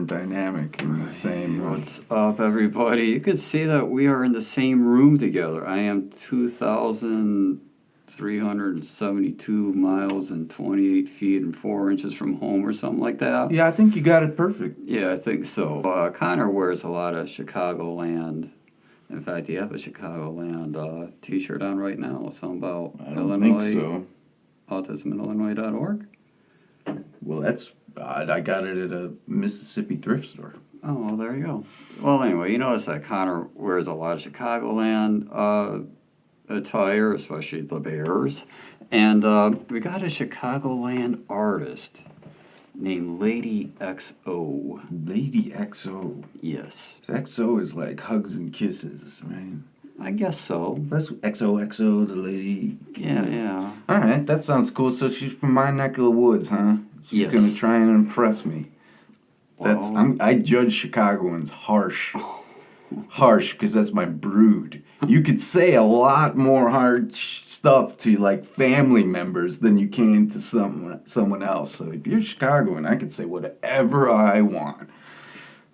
different dynamic in the same room. What's up, everybody? You can see that we are in the same room together. I am 2,372 miles and 28 feet and 4 inches from home or something like that. Yeah, I think you got it perfect. Yeah, I think so. Connor wears a lot of Chicagoland. In fact, you have a Chicagoland t-shirt on right now. Something about I don't think so. autisminillinois.org. Well, that's odd. I got it at a Mississippi thrift store. Oh, well, there you go. Well, anyway, you notice that Connor wears a lot of Chicagoland attire, especially the Bears. And we got a Chicagoland artist named Lady XO. Lady XO. Yes. XO is like hugs and kisses, right? I guess so. That's XOXO, the lady. Yeah. All right, that sounds cool. So she's from my neck of the woods, huh? She's Yes. gonna try and impress me. Well, I judge Chicagoans harsh because that's my brood. You could say a lot more hard stuff to like family members than you can to someone else. So if you're Chicagoan, I can say whatever I want.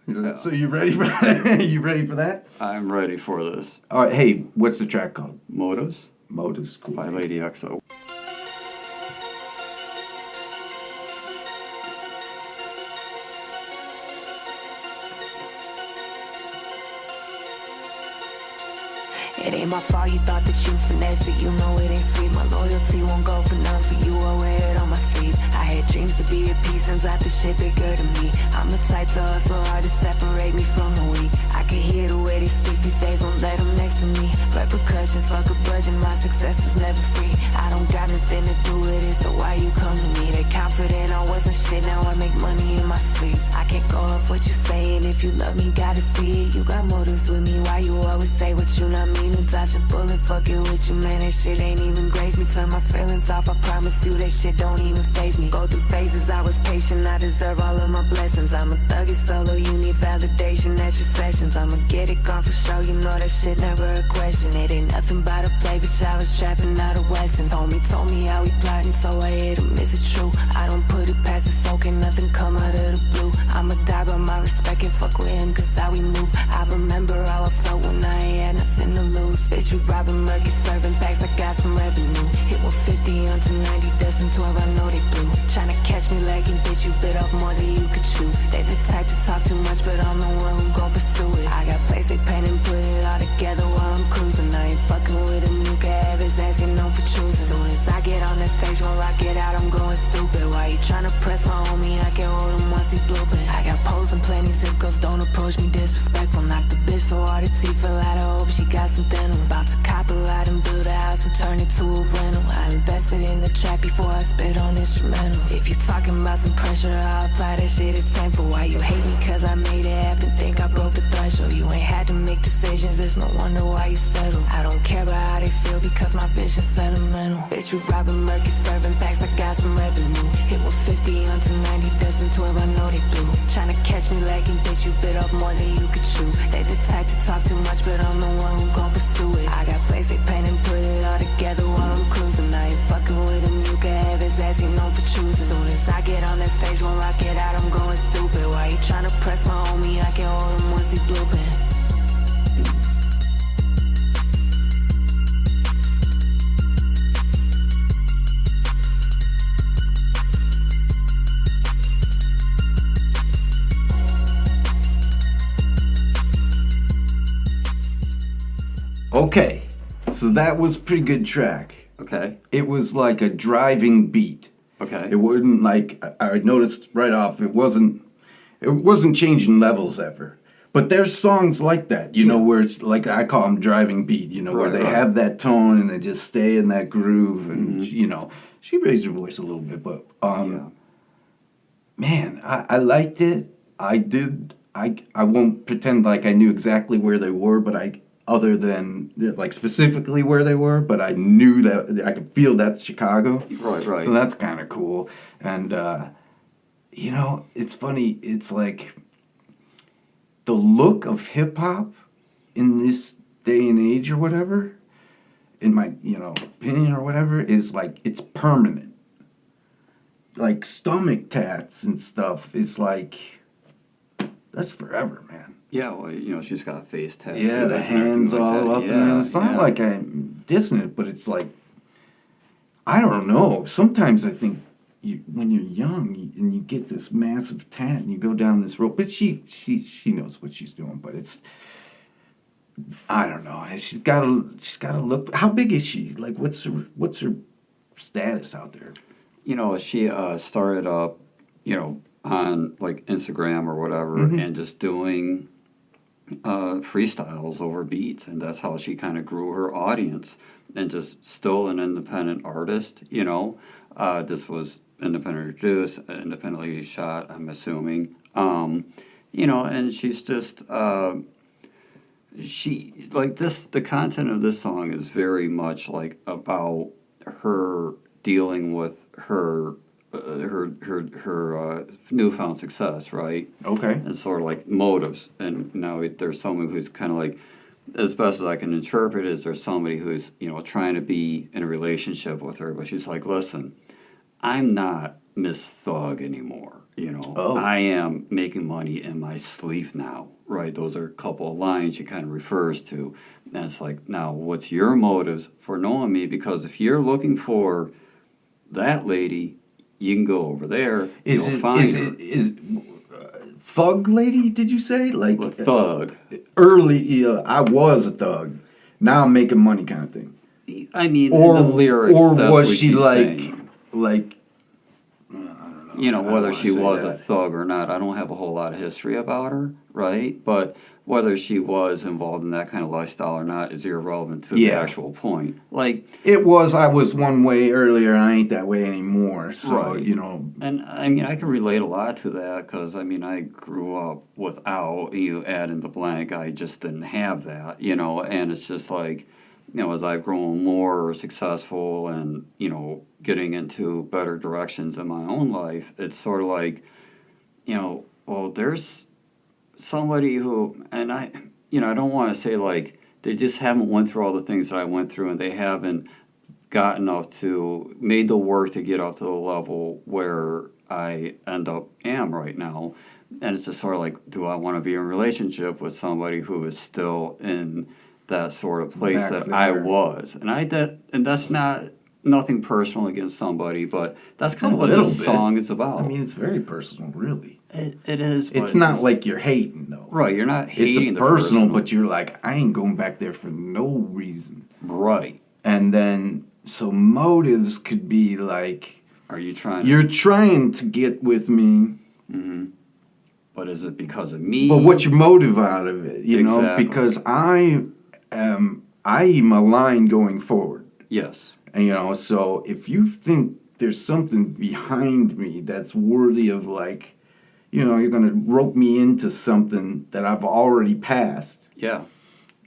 Yeah. So you ready for that? You ready for that? I'm ready for this. All right. Hey, what's the track called? Motos Motives. Cool. by Lady XO. It ain't my fault you thought that you finessed it. You know it ain't sweet. My loyalty won't go for none for you. I wear it on my sleeve. I had dreams to be at peace, turns out the shit bigger than me. I'm the type to hustle hard to separate me from the weak. I can hear the way they speak these days, won't let them next to me. Repercussions, fuck a budget, my success was never free. I don't got nothing to do with it, so why you come to me? They confident I wasn't shit, now I make money in my sleep. I can't go off what you saying, if you love me, gotta see it. You got motives with me, why you always say what you not mean? To dodge a bullet, fuck it with you, man, that shit ain't even graze me. Turn my feelings off, I promise you that shit don't even faze me. Go through phases, I was patient, I deserve all of my blessings. I'm a thuggy solo, you need validation at your sessions. I'ma get it gone for sure, you know that shit never a question. It ain't nothing but a play, bitch, I was trapping out of Western. Told me how we plotting, so I hit him, is it true? I don't put it past the soaking, nothing come out of the blue. I'ma die by my respect and fuck with him, cause how we move. I remember how I felt when I ain't had nothing to lose. Bitch, you robbing murky, serving packs, I got some revenue. Hit with 50 onto 90, dozen 12, I know they blew. Tryna catch me lagging, bitch, you bit off more than you could chew. They the type to talk too much, but I'm the one who gon' pursue it. I got plays they pen and put it all together while I'm cruising. I ain't fucking with him, you can have his ass, you know for choosing. Soon as I get on that stage, when rock it out, I'm going stupid. Why you tryna press my homie? I can hold him once he blooping. I got poles and plenty zip codes, don't approach me disrespectful. Knock the bitch so hard her teeth fell out, I hope she got some denim. About to cop a lot and build a house and turn it to a rental. I invested in the track before I spit on instrumentals. If you talking about some pressure, I'll apply that shit as temple. Why you hate me? Cause I made it happen, think I broke the threshold. You ain't had to make decisions, it's no wonder why you settle. I don't care about how they feel because my vision's sentimental. Bitch, you robbing murky, serving packs, I got some revenue. Hit with 50 onto 90, dozen 12, I know they blew. Tryna catch me lagging, bitch, you bit off more than you could chew. They the type to talk too much, but I'm the one who gon' pursue it. I got plays they pen and put it all together while I'm cruising. I ain't fucking with him, you can have his ass, he known for choosing. Soon as I get on that stage, when rock it out, I'm going stupid. Why you tryna press my homie? I can hold him once he blooping. Okay, so that was a pretty good track. Okay. It was like a driving beat. Okay. It wouldn't like I noticed right off. It wasn't changing levels ever. But there's songs like that, you know, where it's like I call them driving beat. You know, where they have that tone and they just stay in that groove. And you know, she raised her voice a little bit, but man, I liked it. I did. I won't pretend like I knew exactly where they were, but other than like specifically where they were, but I knew that I could feel that's Chicago. Right. So that's kind of cool. And you know, it's funny. It's like the look of hip hop in this day and age or whatever, in my opinion or whatever, is like it's permanent. Like stomach tats and stuff is like that's forever, man. Yeah, well, she's got a face tattoo. Yeah, the and everything hands like all that. up, Yeah, and it's not yeah. like I'm dissing it, but it's like, I don't know. Sometimes I think when you're young and you get this massive tat and you go down this road, but she knows what she's doing, but it's, I don't know. She's gotta look. How big is she? Like, what's her status out there? She started up, on like Instagram or whatever, and just doing freestyles over beats, and that's how she kind of grew her audience, and just still an independent artist. This was independently produced, independently shot, I'm assuming. And she's just she like this. The content of this song is very much like about her dealing with her newfound success, right? Okay. And sort of like motives. And now there's someone who's kind of like, as best as I can interpret, is there's somebody who's trying to be in a relationship with her, but she's like, listen, I'm not Miss Thug anymore. Oh. I am making money in my sleep now, right? Those are a couple of lines she kind of refers to. And it's like, now, what's your motives for knowing me? Because if you're looking for that lady, you can go over there. You'll find her. Is Thug Lady? Did you say like Thug? Early, I was a thug. Now I'm making money, kind of thing. I mean, Or the lyrics. or that's was what she she's like saying. like? I don't know. Whether she was a that. thug or not, I don't have a whole lot of history about her, right? But whether she was involved in that kind of lifestyle or not is irrelevant to the actual point. Like, I was one way earlier, and I ain't that way anymore. So, right. And I mean, I can relate a lot to that because, I mean, I grew up without, you add in the blank, I just didn't have that, and it's just like, as I've grown more successful and, getting into better directions in my own life, it's sort of like, well, there's somebody who, and I don't want to say like they just haven't went through all the things that I went through, and they haven't gotten up to, made the work to get up to the level where I am right now. And it's just sort of like, do I want to be in a relationship with somebody who is still in that sort of place that I was? And that's not nothing personal against somebody, but that's kind of what this song is about. I mean, it's very personal, really. It is. But it's not like you're hating, though. Right, you're not hating it's personal, but you're like, I ain't going back there for no reason. Right. And then, so motives could be like, you're trying to get with me. Mm-hmm. But is it because of me? But what's your motive out of it? Exactly. Because I am a line going forward. Yes. And, so if you think there's something behind me that's worthy of like, you're going to rope me into something that I've already passed. Yeah.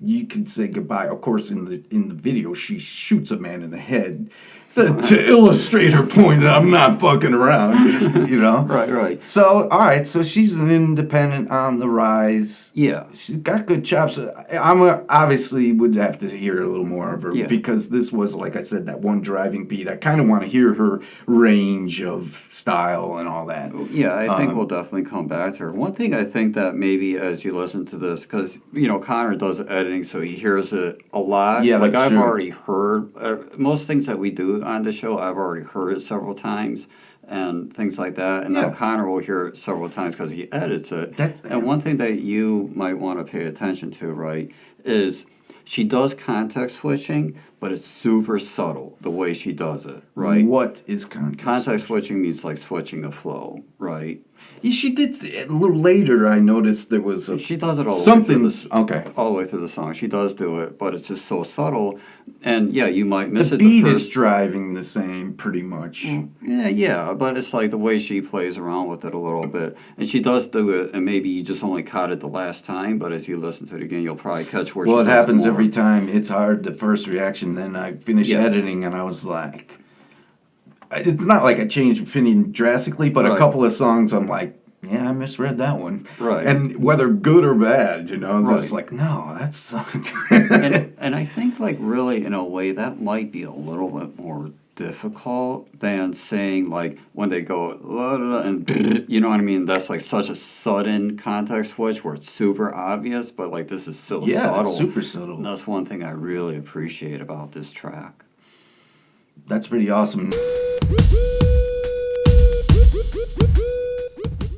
You could say goodbye. Of course, in the video, she shoots a man in the head to illustrate her point that I'm not fucking around, Right. So, all right, so she's an independent on the rise. Yeah. She's got good chops. Obviously would have to hear a little more of her because this was, like I said, that one driving beat. I kind of want to hear her range of style and all that. Yeah, I think we'll definitely come back to her. One thing I think that maybe as you listen to this, because, Connor does editing, so he hears it a lot. Yeah, like that's I've true. already heard, most things that we do on the show, I've already heard it several times and things like that. And now Connor will hear it several times because he edits it. And one thing that you might want to pay attention to, right, is she does context switching, but it's super subtle the way she does it, right? What is context? Context switching means like switching the flow, right? Yeah, she did a little later. I noticed there was she does it all all the way through the song. She does do it, but it's just so subtle, and you might miss the it. Beat is driving the same, pretty much. Yeah, but it's like the way she plays around with it a little bit, and she does do it. And maybe you just only caught it the last time, but as you listen to it again, you'll probably catch where. Well, she it happens more. every time. It's hard. The first reaction. Then I finished editing, and I was like, it's not like I changed opinion drastically, but a couple of songs, I'm like, yeah, I misread that one. Right. And whether good or bad, it's just like, no, that's. and I think, like, really, in a way, that might be a little bit more difficult than saying like when they go "La, la, la," and you know what I mean. That's like such a sudden context switch where it's super obvious, but like this is so Yeah, subtle. super subtle. And that's one thing I really appreciate about this track. That's pretty awesome.